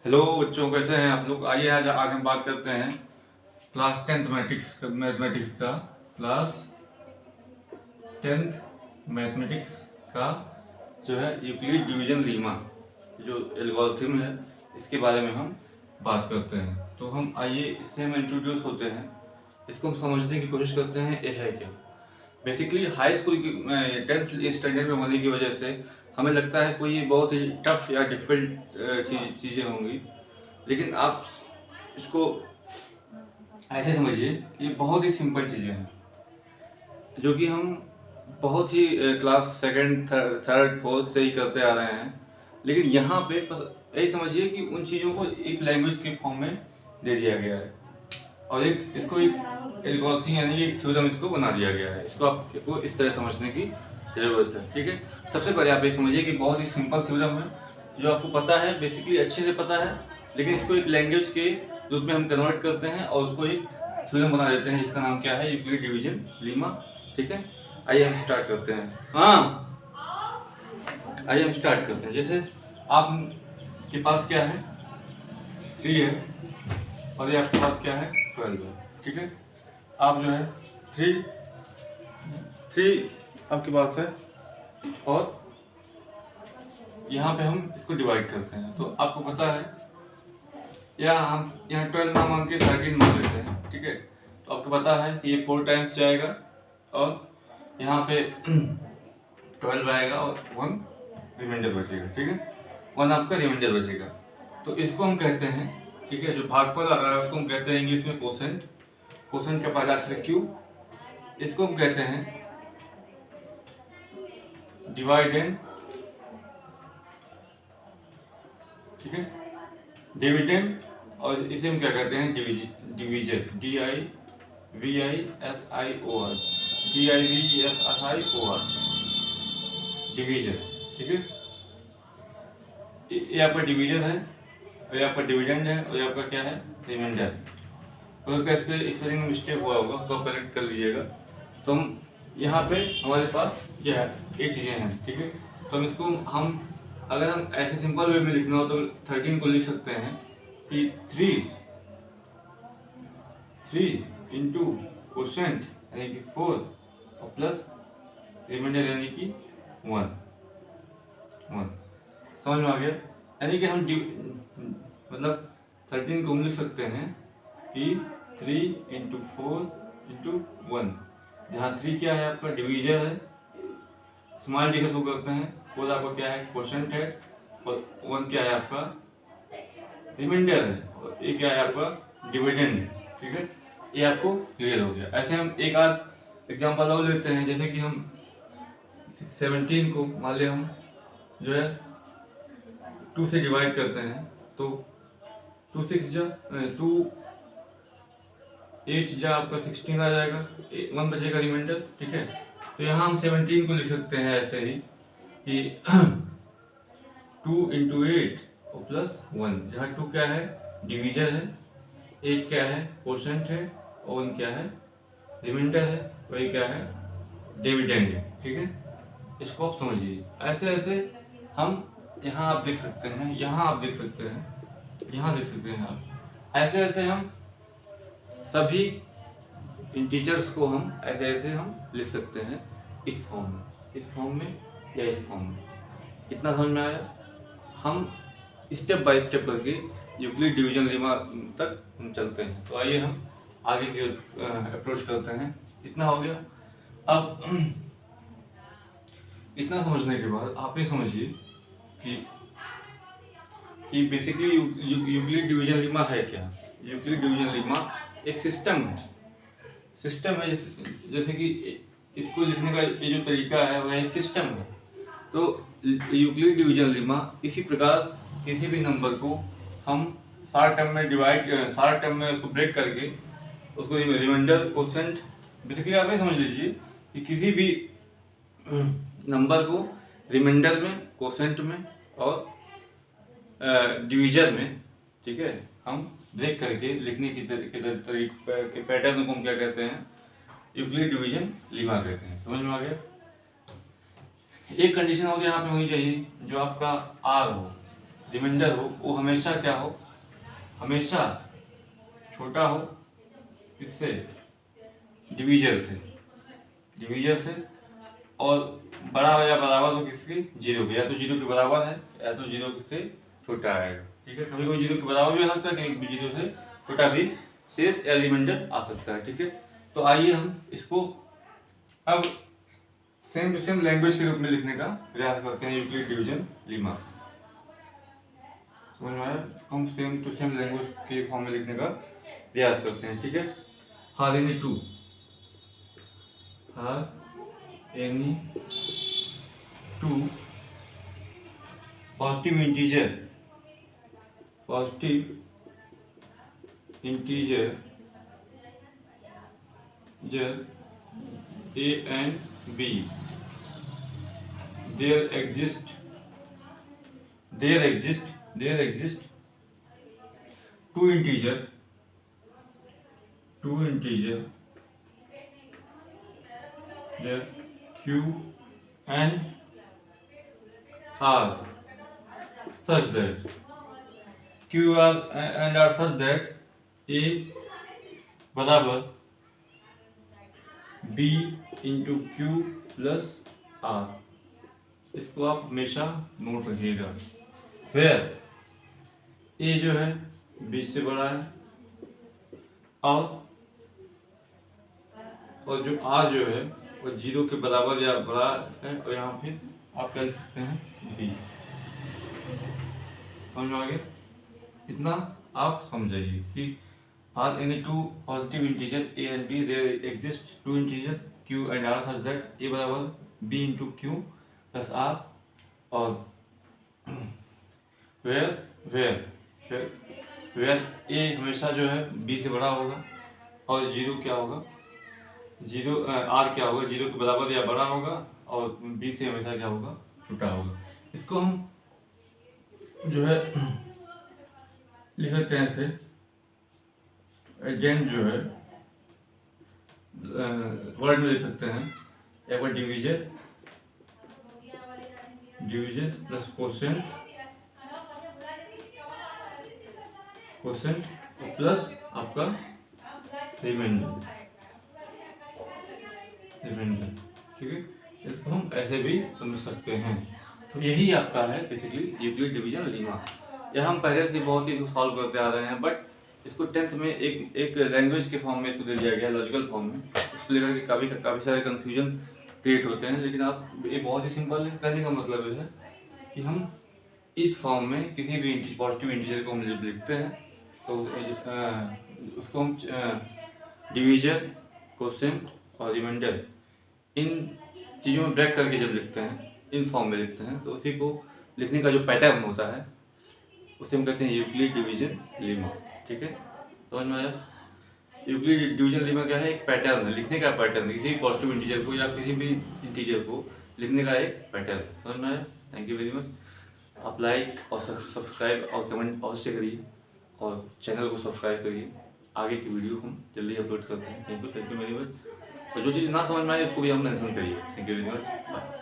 Hello बच्चों, कैसे हैं आप लोग। आइए आज हम बात करते हैं क्लास 10th मैथमेटिक्स का क्लास 10th मैथमेटिक्स का जो है यूक्लिड डिवीजन लीमा जो एल्गोरिथम है, इसके बारे में हम बात करते हैं। तो हम आइए इससे हम इंट्रोड्यूस होते हैं, इसको हम समझने की कोशिश करते हैं ये है क्या। बेसिकली हाई स्कूल की 10th स्टैंडर्ड में होने की वजह से हमें लगता है कोई बहुत ही टफ या डिफिकल्ट चीज़ें होंगी, लेकिन आप इसको ऐसे समझिए कि बहुत ही सिंपल चीज़ें हैं जो कि हम बहुत ही क्लास सेकंड थर्ड फोर्थ से ही करते आ रहे हैं। लेकिन यहाँ पे बस यही समझिए कि उन चीज़ों को एक लैंग्वेज के फॉर्म में दे दिया गया है और इसको एक एल्गोरिथम यानी एक थ्योरम इसको बना दिया गया है। इसको आपको इस तरह समझने की ज़रूरत है, ठीक है। सबसे पहले आप ये समझिए कि बहुत ही सिंपल थ्योरम है जो आपको पता है, बेसिकली अच्छे से पता है, लेकिन इसको एक लैंग्वेज के रूप में हम कन्वर्ट करते हैं और उसको एक थ्योरम बना देते हैं। इसका नाम क्या है? यूक्लिड डिवीजन लीमा, ठीक है। आइए हम स्टार्ट करते हैं। आइए हम स्टार्ट करते हैं। जैसे आप के पास क्या है, 3 है और ये आपके पास क्या है, 12 है, ठीक है। आप जो है 3 आपके पास है और यहाँ पे हम इसको डिवाइड करते हैं। तो आपको पता है या हम यहाँ 12 ना मान के 13 मान लेते हैं, ठीक है। तो आपको पता है कि ये 4 टाइम्स जाएगा और यहाँ पे 12 आएगा और 1 रिमाइंडर बचेगा, ठीक है। 1 आपका रिमाइंडर बचेगा। तो इसको हम कहते हैं, ठीक है, जो भागफल आ रहा है उसको हम कहते हैं इंग्लिश में कोसेंट। कोसेंट का पहला अक्षर क्यू। इसको हम कहते हैं डिवाइडेंड, ठीक है, डिविडेंड। और इसे हम क्या कहते हैं, डिवीजर, DIVISIOR, DIVSIOR, डिवीजर, ठीक है। ये आपका डिवीजर है और ये आपका डिविडेंड है और ये आपका क्या है, रिमाइंडर। तो उसका स्पेलिंग में मिस्टेक हुआ होगा, उसको करेक्ट कर लीजिएगा। तो हम यहाँ पे हमारे पास क्या है, ये चीज़ें हैं, ठीक है। तो हम इसको अगर हम ऐसे सिंपल वे में लिखना हो तो 13 को लिख सकते हैं कि 3 इंटू कोसेंट यानी कि 4 और प्लस रिमाइंडर यानी कि 1। समझ में आ गया? यानी कि हम मतलब 13 को हम लिख सकते हैं कि 3 इंटू 4 इंटू 1, जहाँ 3 क्या है आपका डिवीजर है, स्मॉल डी से शुरू करते हैं, 4 आपका क्या है, कोशेंट है, और 1 क्या है आपका रिमाइंडर है, और ये क्या है आपका डिविडेंड, ठीक है। ये आपको क्लियर हो गया। ऐसे हम एक आध एग्जांपल और लेते हैं। जैसे कि हम 17 को मान लिया हम जो है 2 से डिवाइड करते हैं, तो 2 6 जा 2 8 जा आपका 16 आ जाएगा, 1 बचेगा रिमाइंडर, ठीक है। तो यहाँ हम 17 को लिख सकते हैं ऐसे ही कि 2 इंटू 8 और प्लस 1, जहाँ 2 क्या है, डिवीजर है, 8 क्या है, कोशेंट है, और 1 क्या है, रिमाइंडर है, वही क्या है, डिविडेंड है, ठीक है। इसको आप समझिए। ऐसे ऐसे हम यहाँ आप देख सकते हैं, यहाँ आप देख सकते हैं, यहाँ देख सकते हैं आप। ऐसे ऐसे हम सभी इंटीजर्स को हम ऐसे ऐसे हम लिख सकते हैं इस फॉर्म में या इस फॉर्म में। इतना समझ में आया? हम स्टेप बाय स्टेप करके यूक्लिड डिवीजन लीमा तक हम चलते हैं। तो आइए हम आगे की अप्रोच करते हैं। इतना हो गया। अब इतना समझने के बाद आप ये समझिए कि बेसिकली यूक्लिड डिवीजन लीमा है क्या। यूक्लिड डिवीजन लीमा एक सिस्टम है जैसे कि इसको लिखने का ये जो तरीका है वह एक सिस्टम है। तो यूक्लिड डिवीजन लीमा इसी प्रकार किसी भी नंबर को हम 4 टर्म में उसको ब्रेक करके उसको रिमाइंडर, कोसेंट, बेसिकली आप ये समझ लीजिए कि किसी भी नंबर को रिमाइंडर में, कोसेंट में और डिवीजर में, ठीक है, हम ब्रेक करके लिखने की के पैटर्न को हम क्या कहते हैं, यूक्लिड डिवीजन लीमा कहते हैं। समझ में आ गया? एक कंडीशन और यहाँ पे होनी चाहिए, जो आपका आर हो, रिमाइंडर हो वो हमेशा क्या हो, हमेशा छोटा हो किससे, डिवीजर से और बड़ा हो या बराबर हो किसके, जीरो के, या तो जीरो के बराबर है या तो जीरो से छोटा आएगा। ठीक है, कभी कोई जीरो के बराबर भी आ सकता है, कहीं जीरो से छोटा भी शेष या रिमाइंडर आ सकता है। ठीक है, तो आइए हम इसको अब सेम टू सेम लैंग्वेज के रूप में लिखने का प्रयास करते हैं, यूक्लिड डिवीजन लीमा। समझ में आया? हम सेम टू सेम लैंग्वेज के फॉर्म में लिखने का प्रयास करते हैं। ठीक है, हर any two positive integer a and b, there exist two integer there q and r such that q and r such that a बराबर b into Q plus R. इसको आप हमेशा नोट रखिएगा। फिर ए जो है 20 से बड़ा है और जो आर जो है वो 0 के बराबर या बड़ा है, और यहाँ फिर आप कह सकते हैं बी। समझ में आ गया? इतना आप समझाइए कि are any two positive integer a and b, there exist two integer q and r such that a बराबर b into Q plus r, और वेयर ए हमेशा जो है बी से बड़ा होगा और जीरो क्या होगा, आर क्या होगा, जीरो के बराबर या बड़ा होगा, और बी से हमेशा क्या होगा, छोटा होगा। इसको हम जो है लिख सकते हैं ऐसे, एजेंट जो है वर्ड में लिख सकते हैं, एक बार डिवीजन प्लस कोसेंट प्लस आपका रिमाइंडर। ठीक है, इसको हम ऐसे भी समझ सकते हैं। तो यही आपका है बेसिकली यूक्लिड डिवीजन लीमा। यह हम पहले से बहुत ही इसको सॉल्व करते आ रहे हैं, बट इसको 10th में एक लैंग्वेज के फॉर्म में इसको दे दिया गया, लॉजिकल फॉर्म में। इसको लेकर के काफ़ी सारे कंफ्यूजन क्रिएट होते हैं, लेकिन आप ये बहुत ही सिंपल है। कहने का मतलब ये है कि हम इस फॉर्म में किसी भी पॉजिटिव इंटीजर को हम जब लिखते हैं तो उसको हम डिवीजन, कोसेंट और रिमाइंडर इन चीज़ों में ब्रेक करके जब लिखते हैं, इन फॉर्म में लिखते हैं, तो उसी को लिखने का जो पैटर्न होता है उसे हम कहते हैं यूक्लिड डिवीजन लीमा। ठीक है, समझ में आया? यूक्लिड डिवीजन लीमा क्या है? एक पैटर्न है, लिखने का पैटर्न, किसी भी पॉजिटिव इंटीजर को या किसी भी इंटीजर को लिखने का एक पैटर्न। समझ में आया? Thank you very much. आप लाइक और सब्सक्राइब और कमेंट अवश्य करिए और चैनल को सब्सक्राइब करिए। आगे की वीडियो हम जल्दी अपलोड करते हैं। Thank you very much. और जो चीज़ ना समझ में आए उसको भी हम मेंशन करिए। Thank you very much. Bye.